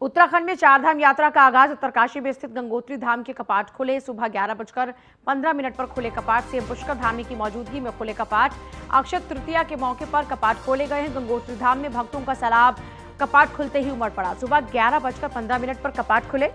उत्तराखंड में चारधाम यात्रा का आगाज। उत्तरकाशी में स्थित गंगोत्री धाम के कपाट खुले। सुबह 11:15 पर खुले कपाट। सीएम पुष्कर धामी की मौजूदगी में खुले कपाट। अक्षय तृतीया के मौके पर कपाट खोले गए हैं। गंगोत्री धाम में भक्तों का सैलाब कपाट खुलते ही उमड़ पड़ा। सुबह 11:15 पर कपाट खुले।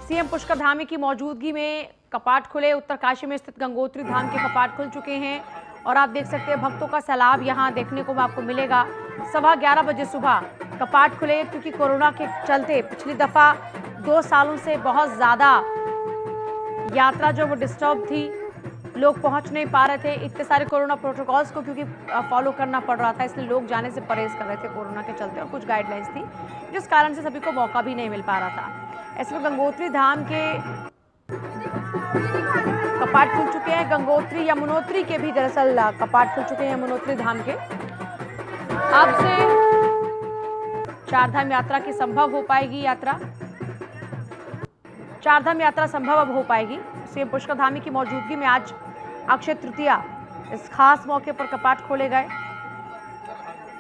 सीएम पुष्कर धामी की मौजूदगी में कपाट खुले। उत्तरकाशी में स्थित गंगोत्री धाम के कपाट खुल चुके हैं और आप देख सकते हैं भक्तों का सैलाब यहां देखने को आपको मिलेगा। 11:15 बजे सुबह कपाट खुले, क्योंकि कोरोना के चलते पिछली दफा 2 सालों से बहुत ज्यादा यात्रा जो वो डिस्टर्ब थी, लोग पहुंच नहीं पा रहे थे इतने सारे कोरोना प्रोटोकॉल्स को, क्योंकि फॉलो करना पड़ रहा था, इसलिए लोग जाने से परहेज कर रहे थे कोरोना के चलते, और कुछ गाइडलाइंस थी जिस कारण से सभी को मौका भी नहीं मिल पा रहा था। ऐसे में गंगोत्री धाम के कपाट खुल चुके हैं। गंगोत्री यमुनोत्री के भी दरअसल कपाट खुल चुके हैं यमुनोत्री धाम के। अब से चारधाम यात्रा की संभव हो पाएगी चारधाम यात्रा संभव अब हो पाएगी। सीएम पुष्कर धामी की मौजूदगी में आज अक्षय तृतीया, इस खास मौके पर कपाट खोले गए।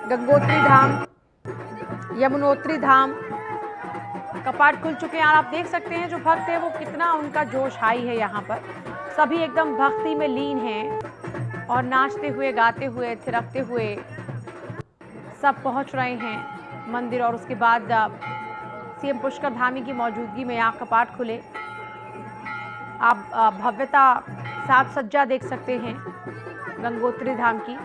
गंगोत्री धाम, यमुनोत्री धाम कपाट खुल चुके हैं और आप देख सकते हैं जो भक्त है वो कितना उनका जोश हाई है। यहाँ पर सभी एकदम भक्ति में लीन हैं और नाचते हुए, गाते हुए, थिरकते हुए सब पहुंच रहे हैं मंदिर। और उसके बाद सीएम पुष्कर धामी की मौजूदगी में यहाँ कपाट खुले। आप भव्यता, साज सज्जा देख सकते हैं गंगोत्री धाम की।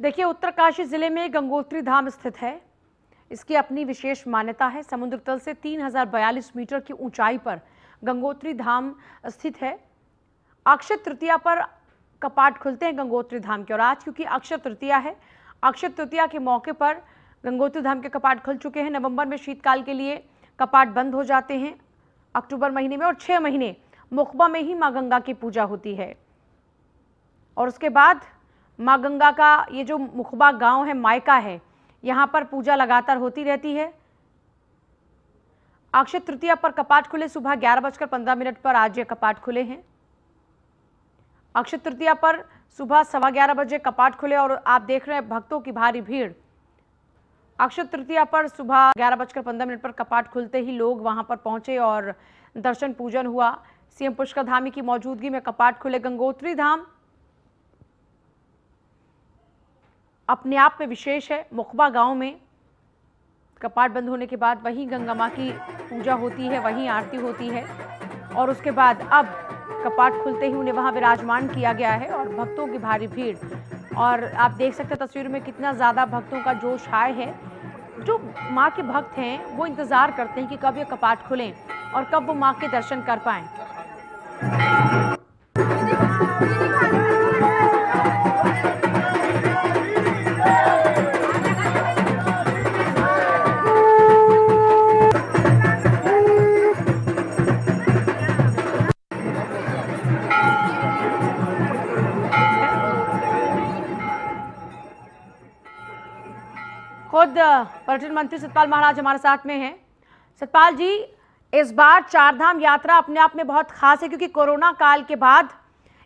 देखिए, उत्तरकाशी जिले में गंगोत्री धाम स्थित है। इसकी अपनी विशेष मान्यता है। समुद्र तल से 3042 मीटर की ऊंचाई पर गंगोत्री धाम स्थित है। अक्षय तृतीया पर कपाट खुलते हैं गंगोत्री धाम के, और आज क्योंकि अक्षय तृतीया है, अक्षय तृतीया के मौके पर गंगोत्री धाम के कपाट खुल चुके हैं। नवंबर में शीतकाल के लिए कपाट बंद हो जाते हैं अक्टूबर महीने में, और 6 महीने मुखबा में ही माँ गंगा की पूजा होती है। और उसके बाद माँ गंगा का ये जो मुखबा गांव है, मायका है, यहाँ पर पूजा लगातार होती रहती है। अक्षय तृतीया पर कपाट खुले। सुबह 11:15 पर आज ये कपाट खुले हैं। अक्षय तृतीया पर सुबह 11:15 बजे कपाट खुले और आप देख रहे हैं भक्तों की भारी भीड़। अक्षय तृतीया पर सुबह 11:15 पर कपाट खुलते ही लोग वहां पर पहुंचे और दर्शन पूजन हुआ। सीएम पुष्कर धामी की मौजूदगी में कपाट खुले। गंगोत्री धाम अपने आप में विशेष है। मुखबा गांव में कपाट बंद होने के बाद वहीं गंगा मां की पूजा होती है, वहीं आरती होती है, और उसके बाद अब कपाट खुलते ही उन्हें वहां विराजमान किया गया है और भक्तों की भारी भीड़। और आप देख सकते हैं तस्वीर में कितना ज़्यादा भक्तों का जोश हाय है। जो माँ के भक्त हैं वो इंतज़ार करते हैं कि कब ये कपाट खुलें और कब वो माँ के दर्शन कर पाएँ। खुद पर्यटन मंत्री सतपाल महाराज हमारे साथ में हैं। सतपाल जी, इस बार चारधाम यात्रा अपने आप में बहुत खास है, क्योंकि कोरोना काल के बाद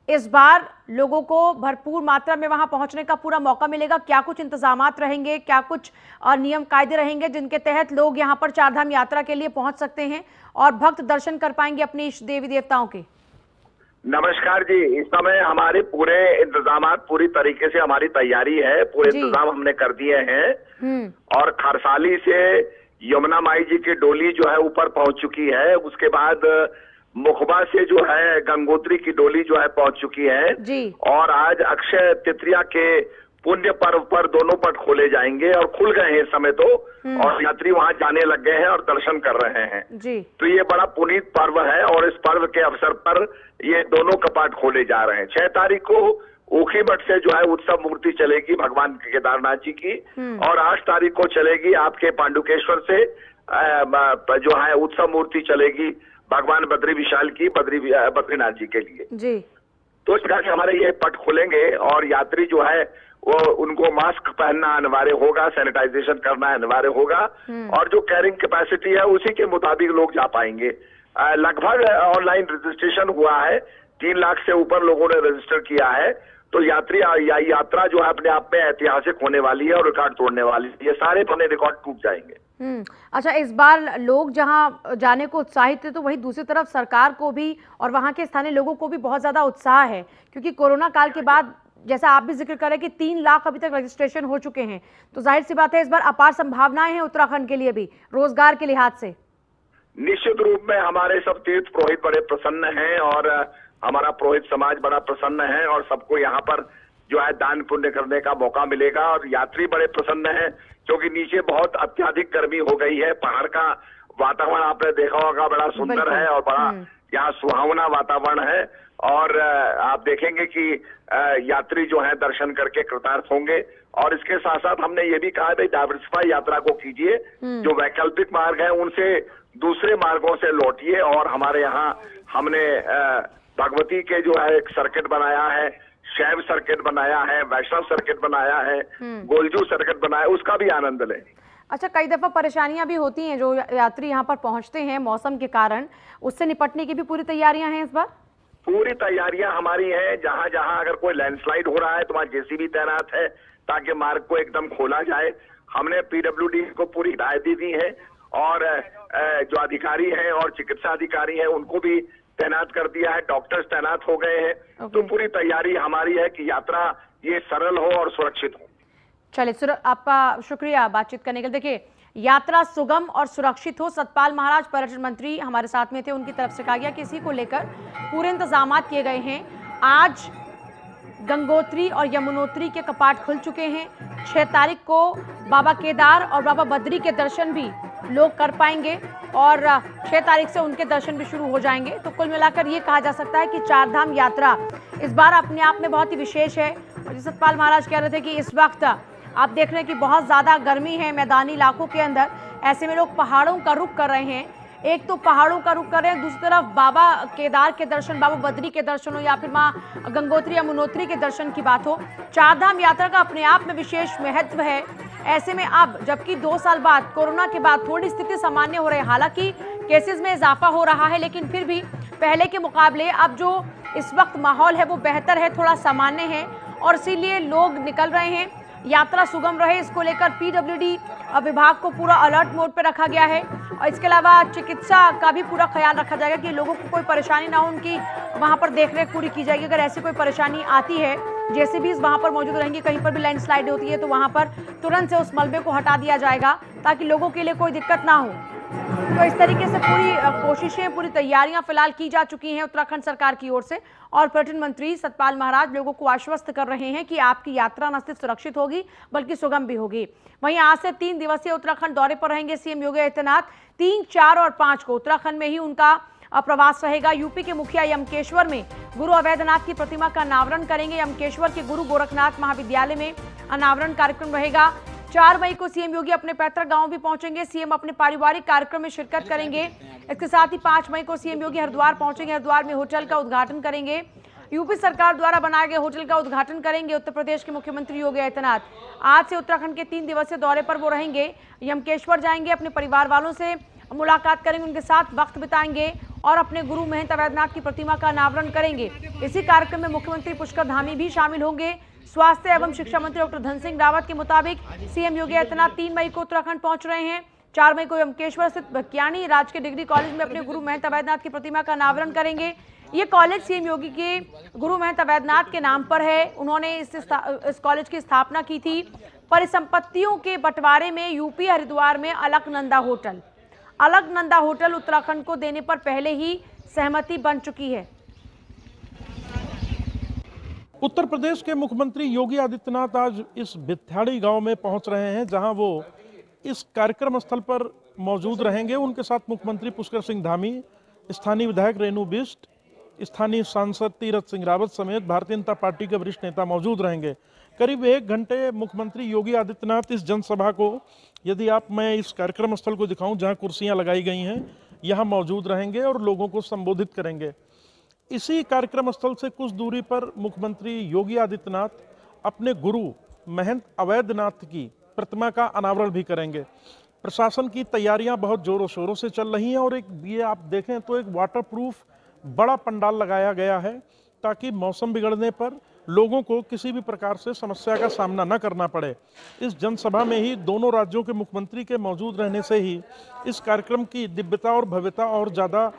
इस बार लोगों को भरपूर मात्रा में वहां पहुंचने का पूरा मौका मिलेगा। क्या कुछ इंतजामात रहेंगे, क्या कुछ नियम कायदे रहेंगे जिनके तहत लोग यहां पर चारधाम यात्रा के लिए पहुंच सकते हैं और भक्त दर्शन कर पाएंगे अपने इष्ट देवी देवताओं के? नमस्कार जी, इस समय हमारे पूरे इंतजामात, पूरी तरीके से हमारी तैयारी है, पूरे इंतजाम हमने कर दिए हैं। और खरसाली से यमुना माई जी की डोली जो है ऊपर पहुंच चुकी है। उसके बाद मुखबा से जो है गंगोत्री की डोली जो है पहुंच चुकी है जी। और आज अक्षय तृतीया के पुण्य पर्व पर दोनों पट खोले जाएंगे और खुल गए हैं इस समय तो, और यात्री वहां जाने लग गए हैं और दर्शन कर रहे हैं जी। तो ये बड़ा पुनीत पर्व है और इस पर्व के अवसर पर ये दोनों कपाट खोले जा रहे हैं। 6 तारीख को ऊखी मठ से जो है उत्सव मूर्ति चलेगी भगवान केदारनाथ जी की, और 8 तारीख को चलेगी आपके पांडुकेश्वर से जो है उत्सव मूर्ति चलेगी भगवान बद्री विशाल की बद्रीनाथ जी के लिए जी। तो इस प्रकार से हमारे ये पट खुलेंगे और यात्री जो है वो उनको मास्क पहनना अनिवार्य होगा, सैनिटाइजेशन करना अनिवार्य होगा, और जो कैरिंग कैपेसिटी है उसी के मुताबिक लोग जा पाएंगे। लगभग ऑनलाइन रजिस्ट्रेशन हुआ है, 3 लाख से ऊपर लोगों ने रजिस्टर किया है, तो यात्रा जो है अपने आप में ऐतिहासिक होने वाली है और रिकॉर्ड तोड़ने वाली है। ये सारे अपने रिकॉर्ड टूट जाएंगे। अच्छा, इस बार लोग जहां जाने को उत्साहित थे तो वहीं दूसरी तरफ सरकार को भी और वहां के स्थानीय लोगों को भी बहुत ज्यादा उत्साह है, क्योंकि कोरोना काल के बाद जैसा आप भी जिक्र करें कि 3 लाख अभी तक रजिस्ट्रेशन हो चुके हैं, तो जाहिर सी बात है इस बार अपार संभावनाएं हैं उत्तराखंड के लिए भी रोजगार के लिहाज से। निश्चित रूप में हमारे सब तीर्थ पुरोहित बड़े प्रसन्न हैं और हमारा पुरोहित समाज बड़ा प्रसन्न है और सबको यहाँ पर जो है दान पुण्य करने का मौका मिलेगा, और यात्री बड़े प्रसन्न हैं क्योंकि नीचे बहुत अत्यधिक गर्मी हो गई है। पहाड़ का वातावरण आपने देखा होगा बड़ा सुंदर है और बड़ा यहाँ सुहावना वातावरण है, और आप देखेंगे कि यात्री जो है दर्शन करके कृतार्थ होंगे। और इसके साथ साथ हमने ये भी कहा भाई डाइवर्सिफाई यात्रा को कीजिए, जो वैकल्पिक मार्ग है उनसे दूसरे मार्गों से लौटिए, और हमारे यहाँ हमने भगवती के जो है एक सर्किट बनाया है, शैव सर्किट बनाया है, वैष्णव सर्किट बनाया है, गोलजू सर्किट बनाया है, उसका भी आनंद लें। अच्छा, कई दफा परेशानियां भी होती हैं जो यात्री यहाँ पर पहुंचते हैं मौसम के कारण, उससे निपटने की भी पूरी तैयारियां हैं इस बार? पूरी तैयारियां हमारी हैं। जहां जहां अगर कोई लैंडस्लाइड हो रहा है तो वहां जेसीबी तैनात है ताकि मार्ग को एकदम खोला जाए। हमने पीडब्ल्यूडी को पूरी हिदायत दी है और जो अधिकारी हैं और चिकित्सा अधिकारी हैं उनको भी तैनात कर दिया है, डॉक्टर्स तैनात हो गए हैं। तो पूरी तैयारी हमारी है कि यात्रा ये सरल हो और सुरक्षित हो। चलिए, आपका शुक्रिया बातचीत करने के लिए। देखिए, यात्रा सुगम और सुरक्षित हो, सतपाल महाराज पर्यटन मंत्री हमारे साथ में थे, उनकी तरफ से कहा गया कि इसी को लेकर पूरे इंतजाम किए गए हैं। आज गंगोत्री और यमुनोत्री के कपाट खुल चुके हैं। 6 तारीख को बाबा केदार और बाबा बद्री के दर्शन भी लोग कर पाएंगे और 6 तारीख से उनके दर्शन भी शुरू हो जाएंगे। तो कुल मिलाकर ये कहा जा सकता है कि 4 धाम यात्रा इस बार अपने आप में बहुत ही विशेष है। और सतपाल महाराज कह रहे थे कि इस वक्त आप देख रहे हैं कि बहुत ज़्यादा गर्मी है मैदानी इलाकों के अंदर, ऐसे में लोग पहाड़ों का रुख कर रहे हैं। एक तो पहाड़ों का रुख कर रहे हैं, दूसरी तरफ बाबा केदार के दर्शन, बाबा बद्री के दर्शन हो या फिर माँ गंगोत्री या यमुनोत्री के दर्शन की बात हो। 4 धाम यात्रा का अपने आप में विशेष महत्व है। ऐसे में अब जबकि 2 साल बाद कोरोना के बाद थोड़ी स्थिति सामान्य हो रही है, हालांकि केसेस में इजाफा हो रहा है, लेकिन फिर भी पहले के मुकाबले अब जो इस वक्त माहौल है वो बेहतर है, थोड़ा सामान्य है, और इसीलिए लोग निकल रहे हैं। यात्रा सुगम रहे इसको लेकर पीडब्ल्यूडी विभाग को पूरा अलर्ट मोड पर रखा गया है, और इसके अलावा चिकित्सा का भी पूरा ख्याल रखा जाएगा कि लोगों को कोई परेशानी ना हो, उनकी वहां पर देखरेख पूरी की जाएगी। अगर ऐसी कोई परेशानी आती है, जेसीबीज वहां पर मौजूद रहेंगी, कहीं पर भी लैंडस्लाइड होती है तो वहां पर तुरंत से उस मलबे को हटा दिया जाएगा ताकि लोगों के लिए कोई दिक्कत ना हो। तो इस तरीके से पूरी कोशिशें, पूरी तैयारियां फिलहाल की जा चुकी हैं उत्तराखंड सरकार की ओर से, और पर्यटन मंत्री सतपाल महाराज लोगों को आश्वस्त कर रहे हैं कि आपकी यात्रा न सिर्फ सुरक्षित होगी बल्कि सुगम भी होगी। वहीं आज से 3 दिवसीय उत्तराखंड दौरे पर रहेंगे सीएम योगी आदित्यनाथ। 3, 4 और 5 को उत्तराखंड में ही उनका प्रवास रहेगा। यूपी के मुखिया यमकेश्वर में गुरु अवैधनाथ की प्रतिमा का अनावरण करेंगे। यमकेश्वर के गुरु गोरखनाथ महाविद्यालय में अनावरण कार्यक्रम रहेगा। 4 मई को सीएम योगी अपने पैतृक गांव भी पहुंचेंगे। सीएम अपने पारिवारिक कार्यक्रम में शिरकत करेंगे। इसके साथ ही 5 मई को सीएम योगी हरिद्वार पहुंचेंगे। हरिद्वार में होटल का उद्घाटन करेंगे। यूपी सरकार द्वारा बनाए गए होटल का उद्घाटन करेंगे उत्तर प्रदेश के मुख्यमंत्री योगी आदित्यनाथ। आज से उत्तराखंड के 3 दिवसीय दौरे पर वो रहेंगे। यमकेश्वर जाएंगे, अपने परिवार वालों से मुलाकात करेंगे, उनके साथ वक्त बिताएंगे और अपने गुरु महंत अवैधनाथ की प्रतिमा का अनावरण करेंगे। इसी कार्यक्रम में मुख्यमंत्री पुष्कर धामी भी शामिल होंगे। स्वास्थ्य एवं शिक्षा मंत्री डॉक्टर धन सिंह रावत के मुताबिक सीएम योगी आदित्यनाथ 3 मई को उत्तराखंड पहुंच रहे हैं। 4 मई को यमकेश्वर स्थित भकियानी राजकीय डिग्री कॉलेज में अपने गुरु महंत अवैधनाथ की प्रतिमा का अनावरण करेंगे। ये कॉलेज सीएम योगी के गुरु महंत अवैधनाथ के नाम पर है। उन्होंने इस कॉलेज की स्थापना की थी। परिसंपत्तियों के बंटवारे में यूपी हरिद्वार में अलकनंदा होटल उत्तराखंड को देने पर पहले ही सहमति बन चुकी है। उत्तर प्रदेश के मुख्यमंत्री योगी आदित्यनाथ आज इस भित्याड़ी गांव में पहुंच रहे हैं, जहां वो इस कार्यक्रम स्थल पर मौजूद रहेंगे। उनके साथ मुख्यमंत्री पुष्कर सिंह धामी, स्थानीय विधायक रेणु बिष्ट, स्थानीय सांसद तीरथ सिंह रावत समेत भारतीय जनता पार्टी के वरिष्ठ नेता मौजूद रहेंगे। करीब 1 घंटे मुख्यमंत्री योगी आदित्यनाथ इस जनसभा को, यदि मैं इस कार्यक्रम स्थल को दिखाऊं जहां कुर्सियां लगाई गई हैं, यहां मौजूद रहेंगे और लोगों को संबोधित करेंगे। इसी कार्यक्रम स्थल से कुछ दूरी पर मुख्यमंत्री योगी आदित्यनाथ अपने गुरु महंत अवैधनाथ की प्रतिमा का अनावरण भी करेंगे। प्रशासन की तैयारियां बहुत जोरों शोरों से चल रही हैं और ये आप देखें तो एक वाटरप्रूफ बड़ा पंडाल लगाया गया है, ताकि मौसम बिगड़ने पर लोगों को किसी भी प्रकार से समस्या का सामना न करना पड़े। इस जनसभा में ही दोनों राज्यों के मुख्यमंत्री के मौजूद रहने से ही इस कार्यक्रम की दिव्यता और भव्यता और ज़्यादा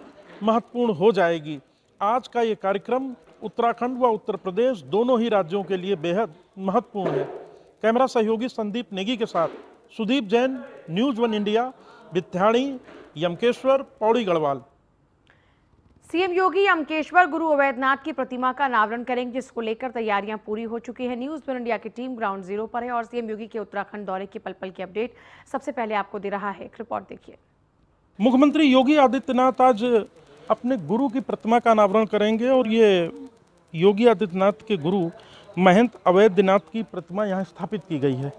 महत्वपूर्ण हो जाएगी। आज का ये कार्यक्रम उत्तराखंड व उत्तर प्रदेश दोनों ही राज्यों के लिए बेहद महत्वपूर्ण है। कैमरा सहयोगी संदीप नेगी के साथ Sudeep Jain, news 1 India, Bhityadi, Yamkeshwar, Pauri Garhwal. CM Yogi Yamkeshwar Guru Avaidyanath की प्रतिमा का अनावरण करेंगे, जिसको लेकर तैयारियां पूरी हो चुकी है। न्यूज़ 1 इंडिया की टीम ग्राउंड जीरो पर है और सीएम योगी के उत्तराखंड दौरे की पल पल की अपडेट सबसे पहले आपको दे रहा है। एक रिपोर्ट देखिए। मुख्यमंत्री योगी आदित्यनाथ आज अपने गुरु की प्रतिमा का अनावरण करेंगे और ये योगी आदित्यनाथ के गुरु महंत अवैधनाथ की प्रतिमा यहाँ स्थापित की गई है।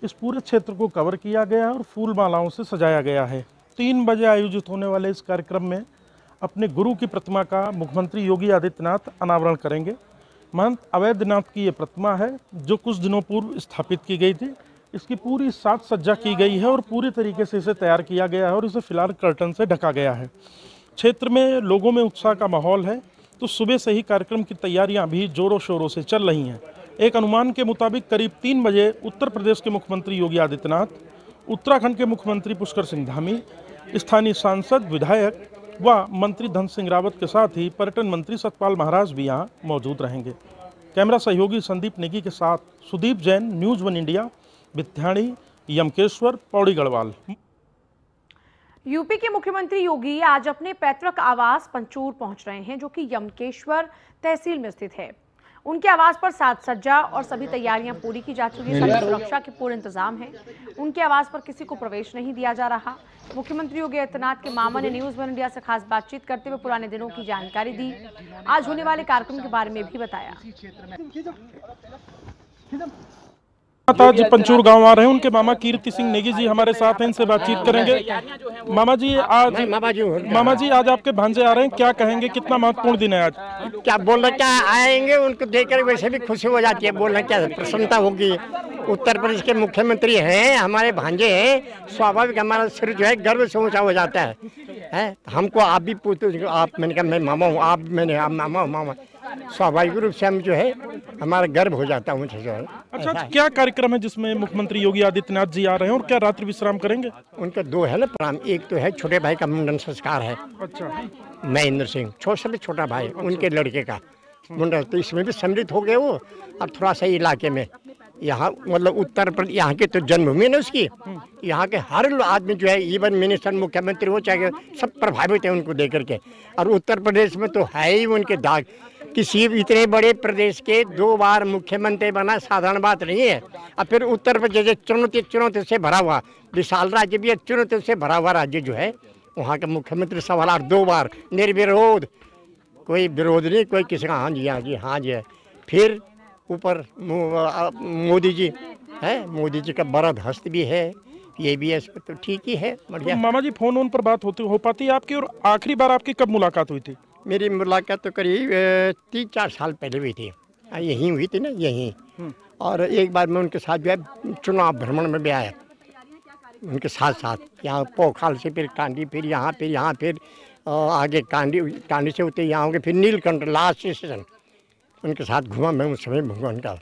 इस पूरे क्षेत्र को कवर किया गया है और फूल मालाओं से सजाया गया है। 3 बजे आयोजित होने वाले इस कार्यक्रम में अपने गुरु की प्रतिमा का मुख्यमंत्री योगी आदित्यनाथ अनावरण करेंगे। महंत अवैधनाथ की ये प्रतिमा है जो कुछ दिनों पूर्व स्थापित की गई थी। इसकी पूरी साज सज्जा की गई है और पूरी तरीके से इसे तैयार किया गया है और इसे फिलहाल कर्टन से ढका गया है। क्षेत्र में लोगों में उत्साह का माहौल है, तो सुबह से ही कार्यक्रम की तैयारियां भी जोरों शोरों से चल रही हैं। एक अनुमान के मुताबिक करीब 3 बजे उत्तर प्रदेश के मुख्यमंत्री योगी आदित्यनाथ, उत्तराखंड के मुख्यमंत्री पुष्कर सिंह धामी, स्थानीय सांसद, विधायक व मंत्री धन सिंह रावत के साथ ही पर्यटन मंत्री सतपाल महाराज भी यहाँ मौजूद रहेंगे। कैमरा सहयोगी संदीप नेगी के साथ Sudeep Jain, news 1 India, Bhityadi, Yamkeshwar, Pauri Garhwal. UP के मुख्यमंत्री योगी आज अपने पैतृक आवास पंचूर पहुंच रहे हैं, जो कि यमकेश्वर तहसील में स्थित है। उनके आवास पर साज सज्जा और सभी तैयारियां पूरी की जा चुकी है। सभी सुरक्षा के पूरे इंतजाम हैं। उनके आवास पर किसी को प्रवेश नहीं दिया जा रहा। मुख्यमंत्री योगी आदित्यनाथ के मामा ने न्यूज़ 1 इंडिया से खास बातचीत करते हुए पुराने दिनों की जानकारी दी। आज होने वाले कार्यक्रम के बारे में भी बताया। आज पंचूर गांव आ रहे हैं, उनके मामा कीर्ति सिंह नेगी जी हमारे साथ हैं, इनसे बातचीत करेंगे। मामा जी आज आपके भांजे आ रहे हैं, क्या कहेंगे, कितना महत्वपूर्ण दिन है आज? क्या बोल रहे, क्या आएंगे उनको देखकर वैसे भी खुशी हो जाती है। बोल रहे क्या प्रसन्नता होगी। उत्तर प्रदेश के मुख्यमंत्री हैं, हमारे भांजे हैं, स्वाभाविक हमारा सिर जो है गर्व से ऊंचा हो जाता है। हमको आप भी पूछते, आप, मैंने कहा मैं मामा हूँ, आप, मैंने आप मामा हूँ, मामा, स्वाभाविक रूप से हम जो है हमारा गर्व हो जाता है मुझे जो है। अच्छा, क्या कार्यक्रम है जिसमें मुख्यमंत्री योगी आदित्यनाथ जी आ रहे हैं और क्या रात्रि विश्राम करेंगे? उनके 2 है ना प्रोग्राम। एक तो है छोटे भाई का मुंडन संस्कार है। अच्छा। महेंद्र सिंह सबसे छोटा भाई, उनके लड़के का मुंडन, तो इसमें भी सम्मिलित हो गए वो। और थोड़ा सा इलाके में यहाँ मतलब उत्तर प्रदेश, यहाँ की तो जन्मभूमि है ना उसकी, यहाँ के हर आदमी जो है, इवन मिनिस्टर, मुख्यमंत्री हो चाहे, सब प्रभावित है उनको देख करके। और उत्तर प्रदेश में तो है ही उनके दाग। किसी इतने बड़े प्रदेश के 2 बार मुख्यमंत्री बना साधारण बात नहीं है। और फिर उत्तर प्रदेश चुनौती से भरा हुआ विशाल राज्य भी है, चुनौती से भरा हुआ राज्य जो है, वहाँ के मुख्यमंत्री सवाल 2 बार निर्विरोध, कोई विरोध नहीं, कोई किसी का हाँ जी हाँ जी हाँ जी है। फिर ऊपर मोदी जी है, मोदी जी का बड़ा हस्त भी है, ये भी है, तो ठीक ही है, बढ़िया। तो मामा जी फोन पर बात हो पाती है आपकी? और आखिरी बार आपकी कब मुलाकात हुई थी? मेरी मुलाकात तो करीब 3-4 साल पहले हुई थी, यहीं हुई थी ना, यहीं। और एक बार मैं उनके साथ जो है चुनाव भ्रमण में भी आया उनके साथ यहाँ पोखाल से, फिर कांडी, फिर यहाँ, फिर आगे कांडी से होते यहाँ हो गए, फिर नीलकंठ लास्ट स्टेशन उनके साथ घूमा मैं। उस समय घूमा उनका,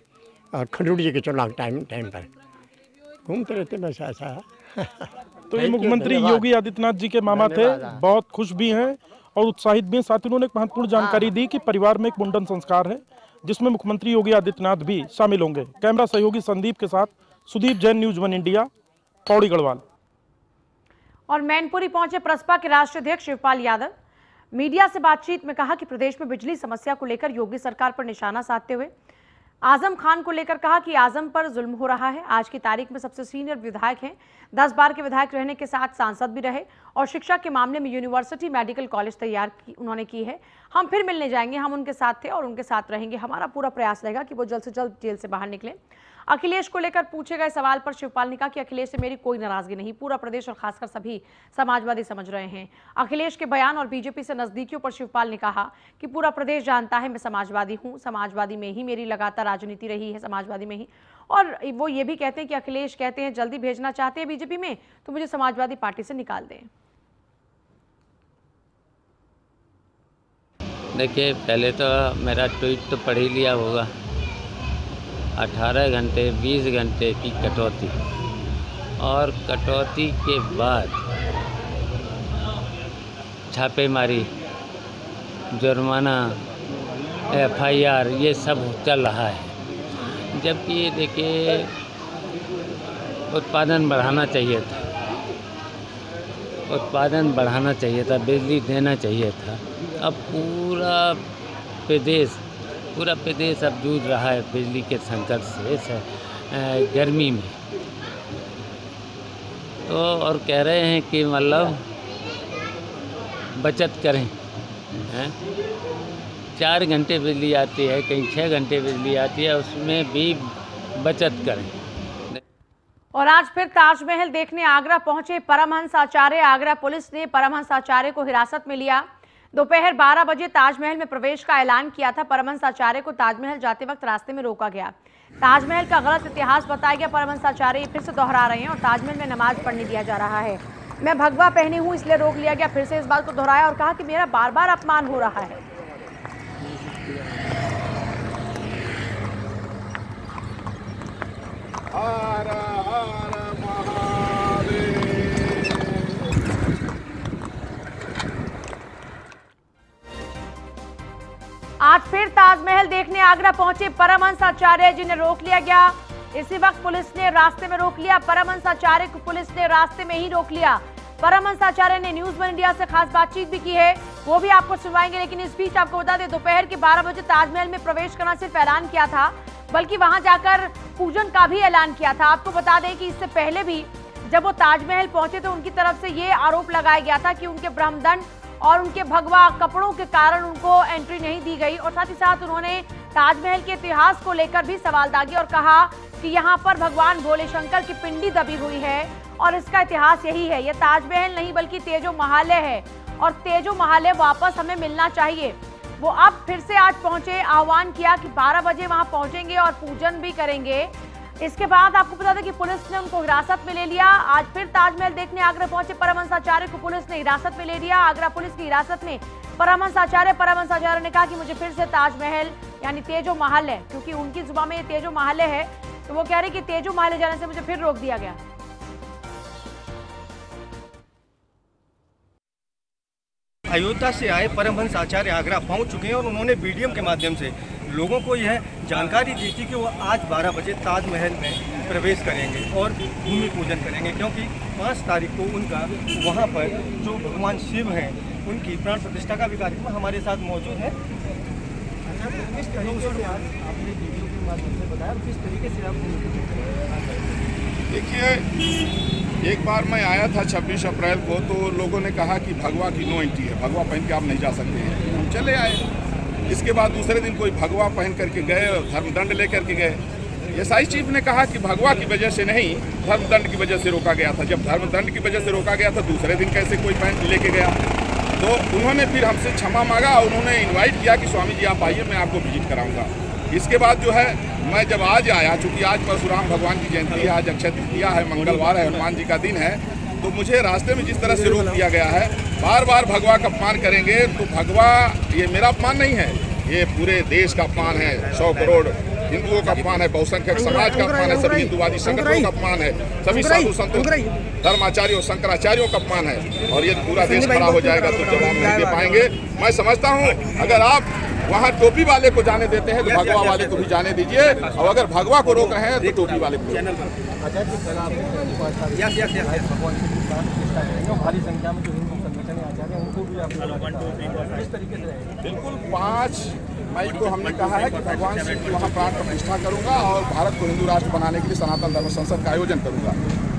और खंडूरी जी के चुनाव टाइम पर घूमते रहते बस ऐसा। तो ये मुख्यमंत्री योगी आदित्यनाथ जी के मामा थे, बहुत खुश भी हैं और उत्साहित भी हैं। साथ ही उन्होंने एक महत्वपूर्ण जानकारी दी कि परिवार में एक मुंडन संस्कार है जिसमें मुख्यमंत्री योगी आदित्यनाथ भी शामिल होंगे। कैमरा सहयोगी संदीप के साथ सुदीप जैन, न्यूज़ 1 इंडिया, पौड़ी गढ़वाल। और मैनपुरी पहुंचे प्रसपा के राष्ट्रीय अध्यक्ष शिवपाल यादव। मीडिया से बातचीत में कहा कि प्रदेश में बिजली समस्या को लेकर योगी सरकार पर निशाना साधते हुए आजम खान को लेकर कहा कि आजम पर जुल्म हो रहा है। आज की तारीख में सबसे सीनियर विधायक हैं, 10 बार के विधायक रहने के साथ सांसद भी रहे और शिक्षा के मामले में यूनिवर्सिटी मेडिकल कॉलेज तैयार उन्होंने की है। हम फिर मिलने जाएंगे, हम उनके साथ थे और उनके साथ रहेंगे। हमारा पूरा प्रयास रहेगा कि वो जल्द से जल्द जेल से बाहर निकले। अखिलेश को लेकर पूछे गए सवाल पर शिवपाल ने कहा कि अखिलेश से मेरी कोई नाराजगी नहीं, पूरा प्रदेश और खासकर सभी समाजवादी समझ रहे हैं। अखिलेश के बयान और बीजेपी से नजदीकियों पर शिवपाल ने कहा कि पूरा प्रदेश जानता है मैं समाजवादी हूं, समाजवादी में ही मेरी लगातार राजनीति रही है, समाजवादी में ही। और वो ये भी कहते हैं कि अखिलेश कहते हैं जल्दी भेजना चाहते हैं बीजेपी में तो मुझे समाजवादी पार्टी से निकाल दें। देखिए, पहले तो मेरा ट्वीट तो पढ़ ही लिया होगा, 18 घंटे 20 घंटे की कटौती, और कटौती के बाद छापेमारी, जुर्माना, FIR ये सब चल रहा है। जबकि देखिए उत्पादन बढ़ाना चाहिए था, उत्पादन बढ़ाना चाहिए था, बिजली देना चाहिए था। अब पूरा प्रदेश अब जूझ रहा है बिजली के संकट से गर्मी में। तो और कह रहे हैं कि मतलब बचत करें, 4 घंटे बिजली आती है, कहीं 6 घंटे बिजली आती है, उसमें भी बचत करें। और आज फिर ताजमहल देखने आगरा पहुंचे परमहंस आचार्य। आगरा पुलिस ने परमहंस आचार्य को हिरासत में लिया। दोपहर 12 बजे ताजमहल में प्रवेश का ऐलान किया था। परमहंस आचार्य को ताजमहल जाते वक्त रास्ते में रोका गया। ताजमहल का गलत इतिहास बताया गया। परमहंस आचार्य फिर से दोहरा रहे हैं और ताजमहल में नमाज पढ़ने दिया जा रहा है। मैं भगवा पहनी हूं इसलिए रोक लिया गया। फिर से इस बात को दोहराया और कहा कि मेरा बार बार अपमान हो रहा है। आज फिर ताजमहल देखने आगरा पहुंचे परमहंस आचार्य, जिन्हें रोक लिया गया। इसी वक्त पुलिस ने रास्ते में रोक लिया। परमहंस आचार्य को पुलिस ने रास्ते में ही रोक लिया। परमहंस आचार्य ने न्यूज़ 1 इंडिया से खास बातचीत भी की है, वो भी आपको सुनवाएंगे। लेकिन इस बीच आपको बता दें, दोपहर के 12 बजे ताजमहल में प्रवेश करना सिर्फ ऐलान किया था, बल्कि वहां जाकर पूजन का भी ऐलान किया था। आपको बता दें कि इससे पहले भी जब वो ताजमहल पहुंचे तो उनकी तरफ से ये आरोप लगाया गया था कि उनके ब्रह्मदंड और उनके भगवा कपड़ों के कारण उनको एंट्री नहीं दी गई। और साथ ही साथ उन्होंने ताजमहल के इतिहास को लेकर भी सवाल दागे और कहा कि यहाँ पर भगवान भोले शंकर की पिंडी दबी हुई है और इसका इतिहास यही है। यह ताजमहल नहीं बल्कि तेजो महालय है और तेजो महालय वापस हमें मिलना चाहिए। वो अब फिर से आज पहुंचे, आह्वान किया कि 12 बजे वहां पहुंचेंगे और पूजन भी करेंगे। इसके बाद आपको बता दें कि पुलिस ने उनको हिरासत में ले लिया। आज फिर ताजमहल देखने आगरा पहुंचे परमहंस आचार्य को पुलिस ने हिरासत में ले लिया। आगरा पुलिस की हिरासत में परमहंस आचार्य ने कहा कि मुझे फिर से ताजमहल यानी तेजो महालय, क्योंकि उनकी जुबान में ये तेजो महालय है, तो वो कह रहे कि तेजो महालय जाने से मुझे फिर रोक दिया गया। अयोध्या से आए परमहंस आचार्य आगरा पहुंच चुके हैं और उन्होंने वीडियो के माध्यम से लोगों को यह जानकारी दी थी कि वो आज 12 बजे ताजमहल में प्रवेश करेंगे और भूमि पूजन करेंगे, क्योंकि 5 तारीख को उनका वहां पर जो भगवान शिव हैं उनकी प्राण प्रतिष्ठा का भी कार्यक्रम हमारे साथ मौजूद है। किस तरीके से आपने वीडियो के माध्यम से बताया, किस तरीके से आप देखिए, एक बार मैं आया था 26 अप्रैल को, तो लोगों ने कहा कि भगवा की नो एंट्री है, भगवा पहन के आप नहीं जा सकते हैं। हम चले आए। इसके बाद दूसरे दिन कोई भगवा पहन करके गए, धर्मदंड लेकर के गए। एसआई चीफ ने कहा कि भगवा की वजह से नहीं, धर्मदंड की वजह से रोका गया था। जब धर्मदंड की वजह से रोका गया था, दूसरे दिन कैसे कोई पहन लेके गया? तो उन्होंने फिर हमसे क्षमा मांगा और उन्होंने इन्वाइट किया कि स्वामी जी आप आइए, मैं आपको विजिट कराऊंगा। इसके बाद जो है मैं जब आज आया, चूँकि आज परशुराम भगवान की जयंती है, आज अक्षय तृतीया है, मंगलवार है, हनुमान जी का दिन है, तो मुझे रास्ते में जिस तरह से रोक दिया गया है, बार बार भगवा का अपमान करेंगे तो भगवा ये मेरा अपमान नहीं है, ये पूरे देश का अपमान है। 100 करोड़ हिंदुओं का अपमान है, बहुसंख्यक समाज का अपमान है, सभी हिंदुवादी संगठनों का अपमान है, सभी साधु संतों, धर्माचार्यों, शंकराचार्यों का अपमान है। और ये पूरा देश खड़ा हो जाएगा तो जवाब नहीं दे पाएंगे। मैं समझता हूँ अगर आप वहाँ टोपी वाले को जाने देते हैं तो भगवा वाले को भी जाने दीजिए, और अगर भगवा को रोक रहे हैं तो टोपी वाले को। भारी संख्या में जो हिंदू संगठन है आचार्य उनको भी आप किस तरीके से? बिल्कुल 5 मई को हमने कहा है कि भगवान शिव की वहाँ प्राण प्रतिष्ठा करूंगा और भारत को हिंदू राष्ट्र बनाने के लिए सनातन धर्म संसद का आयोजन करूंगा।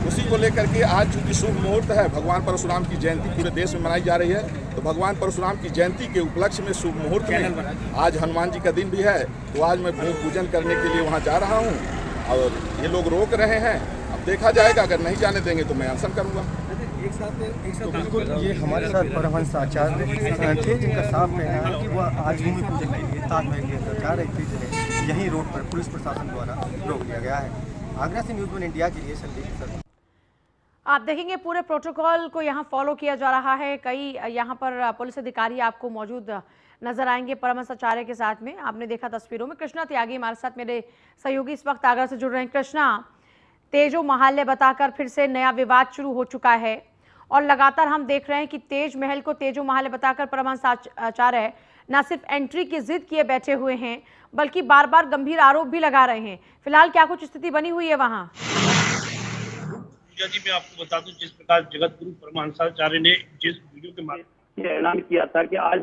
उसी को लेकर के आज चूंकि शुभ मुहूर्त है, भगवान परशुराम की जयंती पूरे देश में मनाई जा रही है, तो भगवान परशुराम की जयंती के उपलक्ष्य में शुभ मुहूर्त में आज हनुमान जी का दिन भी है, तो आज मैं भूमि पूजन करने के लिए वहाँ जा रहा हूँ और ये लोग रोक रहे हैं। अब देखा जाएगा, अगर नहीं जाने देंगे तो मैं अनशन करूँगा। एक साथ तो बिल्कुल ये हमारे साथ परमहंस आचार्य थे, जिनका साफ कहना है कि वह आज भूमि पूजन के लिए ताजमहल के अंदर जा रहे थे, जिन्हें यहीं रोड पर पुलिस प्रशासन द्वारा रोक दिया गया है। आगरा से न्यूज़ 1 इंडिया के लिए संदीप सर। आप देखेंगे पूरे प्रोटोकॉल को यहाँ फॉलो किया जा रहा है। कई यहाँ पर पुलिस अधिकारी आपको मौजूद नजर आएंगे परमहंस आचार्य के साथ में। आपने देखा तस्वीरों में। कृष्णा त्यागी हमारे साथ, मेरे सहयोगी इस वक्त आगरा से जुड़ रहे हैं। कृष्णा, तेजो महाल्य बताकर फिर से नया विवाद शुरू हो चुका है और लगातार हम देख रहे हैं कि तेज महल को तेजो महाल्य बताकर परमहंस आचार्य न सिर्फ एंट्री की जिद किए बैठे हुए हैं, बल्कि बार बार गंभीर आरोप भी लगा रहे हैं। फिलहाल क्या कुछ स्थिति बनी हुई है वहां? जी, मैं आपको बता दूं, जिस प्रकार जगत गुरु परमहंसाचार्य ने जिस वीडियो के माध्यम से ऐलान किया था कि आज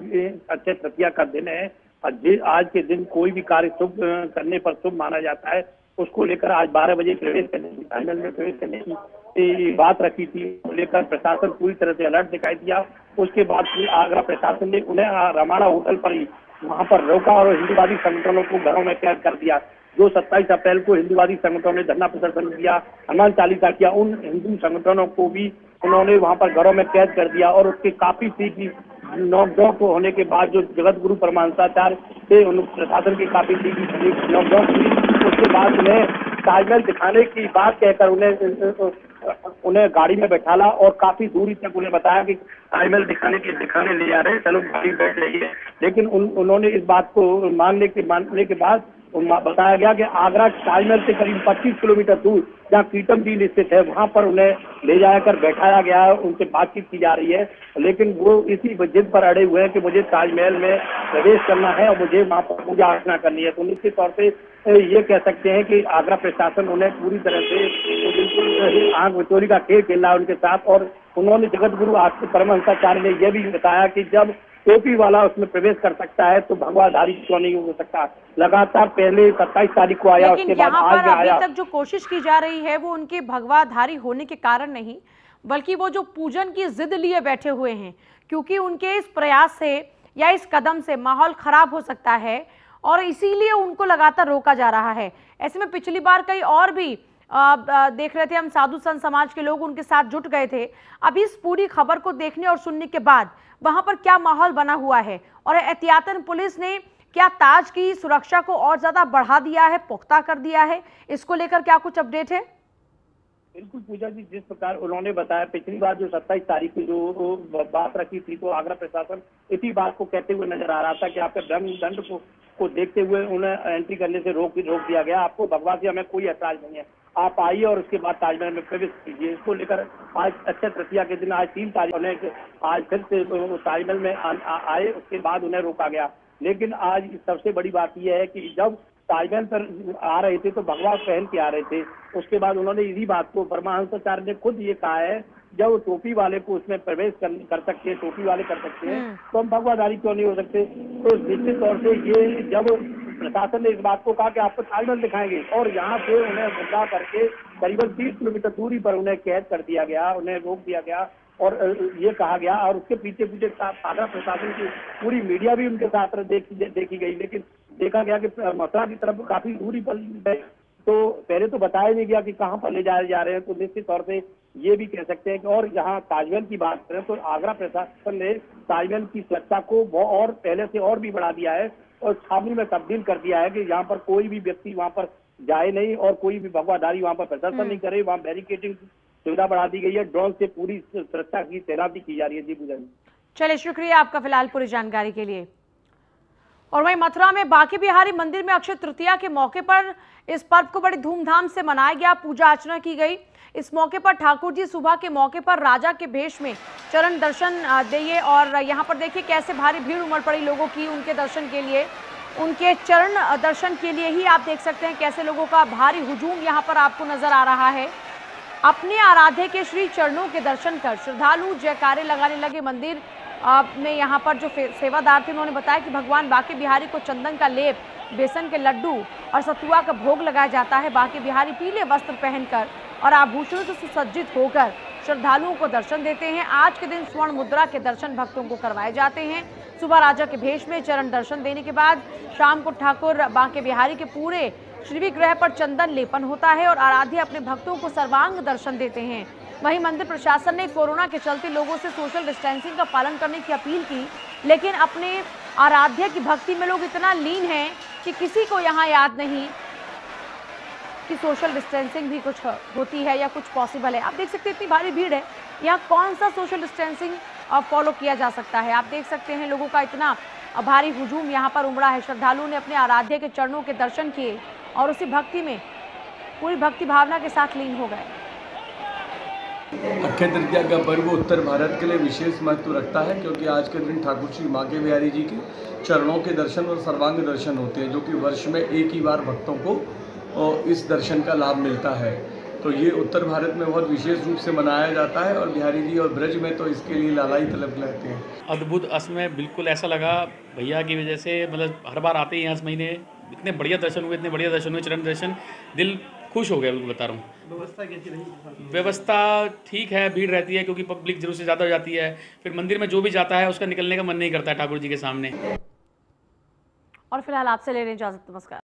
अक्षय तृतीया का दिन है और आज के दिन कोई भी कार्य शुभ करने पर शुभ माना जाता है, उसको लेकर आज 12 बजे प्रवेश करने की, फाइनल में प्रवेश करने की बात रखी थी, लेकर प्रशासन पूरी तरह से अलर्ट दिखाई दिया। उसके बाद आगरा प्रशासन ने उन्हें रमाणा होटल पर ही वहां पर रोका और हिंदूवादी संगठनों को घरों में कैद कर दिया। जो 27 अप्रैल को हिंदूवादी संगठनों ने धरना प्रदर्शन किया, हनुमान चालीसा किया, उन हिंदू संगठनों को भी उन्होंने वहां पर घरों में कैद कर दिया और उसके काफी तीखी नोकझोंक होने के बाद जो जगत गुरु परमहंसाचार्य थे, उन प्रशासन की काफी तीखी नोकझोंक हुई। उसके बाद उन्हें ताजमहल दिखाने की बात कहकर उन्हें गाड़ी में बैठाला और काफी दूरी तक उन्हें बताया कि ताजमहल दिखाने ले जा रहे हैं, चलो गाड़ी बैठ जाइए। लेकिन उन्होंने इस बात को मानने के बाद बताया गया कि आगरा ताजमहल से करीब 25 किलोमीटर दूर जहाँ कीटम झील स्थित है, वहां पर उन्हें ले जाकर बैठाया गया है, उनसे बातचीत की जा रही है। लेकिन वो इसी जिद पर अड़े हुए हैं कि मुझे ताजमहल में प्रवेश करना है और मुझे वहां पर पूजा अर्चना करनी है। तो निश्चित तौर से ये कह सकते हैं कि आगरा प्रशासन उन्हें पूरी तरह से आंख बिचौली का खेल खेल रहा है उनके साथ। और उन्होंने जगत गुरु परमहंसाचार्य ने यह भी बताया कि जब टोपी वाला उसमें प्रवेश कर सकता है तो भगवाधारी क्यों नहीं हो सकता। लगातार पहले 27 तारीख को आया, उसके बाद आज में आया। अभी तक जो कोशिश की जा रही है वो उनके भगवाधारी होने के कारण नहीं, बल्कि वो जो पूजन की जिद लिए बैठे हुए हैं, क्योंकि उनके इस प्रयास से या इस कदम से माहौल खराब हो सकता है और इसीलिए उनको लगातार रोका जा रहा है। ऐसे में पिछली बार कई और भी देख रहे थे हम, साधु संत समाज के लोग उनके साथ जुट गए थे। अब इस पूरी खबर को देखने और सुनने के बाद वहां पर क्या माहौल बना हुआ है और एहतियातन पुलिस ने क्या ताज की सुरक्षा को और ज्यादा बढ़ा दिया है, पुख्ता कर दिया है, इसको लेकर क्या कुछ अपडेट है? बिल्कुल पूजा जी, जिस प्रकार उन्होंने बताया, पिछली बार जो 27 तारीख की जो बात रखी थी, तो आगरा प्रशासन इसी बात को कहते हुए नजर आ रहा था कि आपके दंड को देखते हुए उन्हें एंट्री करने से रोक दिया गया। आपको भगवान से हमें कोई ऐतराज नहीं है, आप आइए और उसके बाद ताजमहल में प्रवेश कीजिए। इसको लेकर आज अक्षय तृतीया के दिन आज 3 तारीख उन्हें आज फिर से ताजमहल में आए, उसके बाद उन्हें रोका गया। लेकिन आज सबसे बड़ी बात यह है कि जब ताजमहल पर आ रहे थे तो भगवा पहन के आ रहे थे, उसके बाद उन्होंने इसी बात को परमहंसाचार्य ने खुद ये कहा है, जब टोपी वाले को उसमें प्रवेश कर सकते हैं, टोपी वाले कर सकते हैं, तो हम भगवाधारी क्यों नहीं हो सकते। तो निश्चित तौर से ये जब प्रशासन ने इस बात को कहा कि आपको ताजमहल दिखाएंगे और यहाँ से उन्हें मुद्दा करके करीबन 30 किलोमीटर दूरी पर उन्हें कैद कर दिया गया, उन्हें रोक दिया गया और ये कहा गया। और उसके पीछे आगरा प्रशासन की पूरी मीडिया भी उनके साथ देखी गई, लेकिन देखा गया कि मथुरा की तरफ काफी दूरी पर तो पहले तो बताया नहीं गया कि कहां पर ले जाए जा रहे हैं। तो निश्चित तौर से ये भी कह सकते हैं कि और यहाँ ताजमहल की बात करें तो आगरा प्रशासन ने ताजमहल की सुरक्षा को और पहले से और भी बढ़ा दिया है और छावनी में तब्दील कर दिया है कि यहाँ पर कोई भी व्यक्ति वहां पर जाए नहीं और कोई भी भगवाधारी वहां पर प्रदर्शन नहीं करे। वहाँ बैरिकेडिंग सुविधा बढ़ा दी गई है, ड्रोन से पूरी सुरक्षा की तैनाती की जा रही है। जी पूजा जी, चलिए शुक्रिया आपका फिलहाल पूरी जानकारी के लिए। और वहीं मथुरा में बांके बिहारी मंदिर में अक्षय तृतीया के मौके पर इस पर्व को बड़ी धूमधाम से मनाया गया, पूजा अर्चना की गई। इस मौके पर ठाकुर जी सुबह के मौके पर राजा के भेष में चरण दर्शन दिए और यहाँ पर देखिए कैसे भारी भीड़ उमड़ पड़ी लोगों की उनके दर्शन के लिए, उनके चरण दर्शन के लिए ही आप देख सकते हैं कैसे लोगों का भारी हुजूम यहाँ पर आपको नजर आ रहा है। अपने आराध्य के श्री चरणों के दर्शन कर श्रद्धालु जयकारे लगाने लगे। मंदिर में यहाँ पर जो सेवादार थे उन्होंने बताया कि भगवान बांके बिहारी को चंदन का लेप, बेसन के लड्डू और सतुआ का भोग लगाया जाता है। बांके बिहारी पीले वस्त्र पहनकर और आभूषणों से सुसज्जित होकर श्रद्धालुओं को दर्शन देते हैं। आज के दिन स्वर्ण मुद्रा के दर्शन भक्तों को करवाए जाते हैं। सुबह राजा के भेष में चरण दर्शन देने के बाद शाम को ठाकुर बांके बिहारी के पूरे श्रीविग्रह पर चंदन लेपन होता है और आराध्य अपने भक्तों को सर्वांग दर्शन देते हैं। वहीं मंदिर प्रशासन ने कोरोना के चलते लोगों से सोशल डिस्टेंसिंग का पालन करने की अपील की, लेकिन अपने आराध्य की भक्ति में लोग इतना लीन हैं कि किसी को यहाँ याद नहीं कि सोशल डिस्टेंसिंग भी कुछ होती है या कुछ पॉसिबल है। आप देख सकते हैं इतनी भारी भीड़ है, यहाँ कौन सा सोशल डिस्टेंसिंग फॉलो किया जा सकता है। आप देख सकते हैं लोगों का इतना भारी हुजूम यहाँ पर उमड़ा है। श्रद्धालुओं ने अपने आराध्य के चरणों के दर्शन किए और उसी भक्ति में पूरी भक्ति भावना के साथ लीन हो गए। अक्षय तृतीया का पर्व उत्तर भारत के लिए विशेष महत्व रखता है, क्योंकि आज के दिन ठाकुर श्री बांके बिहारी जी के चरणों के दर्शन और सर्वांग दर्शन होते हैं, जो कि वर्ष में एक ही बार भक्तों को इस दर्शन का लाभ मिलता है। तो ये उत्तर भारत में बहुत विशेष रूप से मनाया जाता है और बिहारी जी और ब्रज में तो इसके लिए लालाई तलब रहते हैं। अद्भुत असमय बिल्कुल ऐसा लगा भैया की वजह से, मतलब हर बार आते ही हैं इस महीने, इतने बढ़िया दर्शन हुए, इतने बढ़िया दर्शन हुए, चरण दर्शन, दिल खुश हो गया। बिल्कुल बता रहा हूँ। व्यवस्था कैसी रही? व्यवस्था ठीक है, भीड़ रहती है क्योंकि पब्लिक जरूर से ज़्यादा हो जाती है। फिर मंदिर में जो भी जाता है उसका निकलने का मन नहीं करता है ठाकुर जी के सामने। और फिलहाल आपसे ले रहे हैं इजाजत, नमस्कार।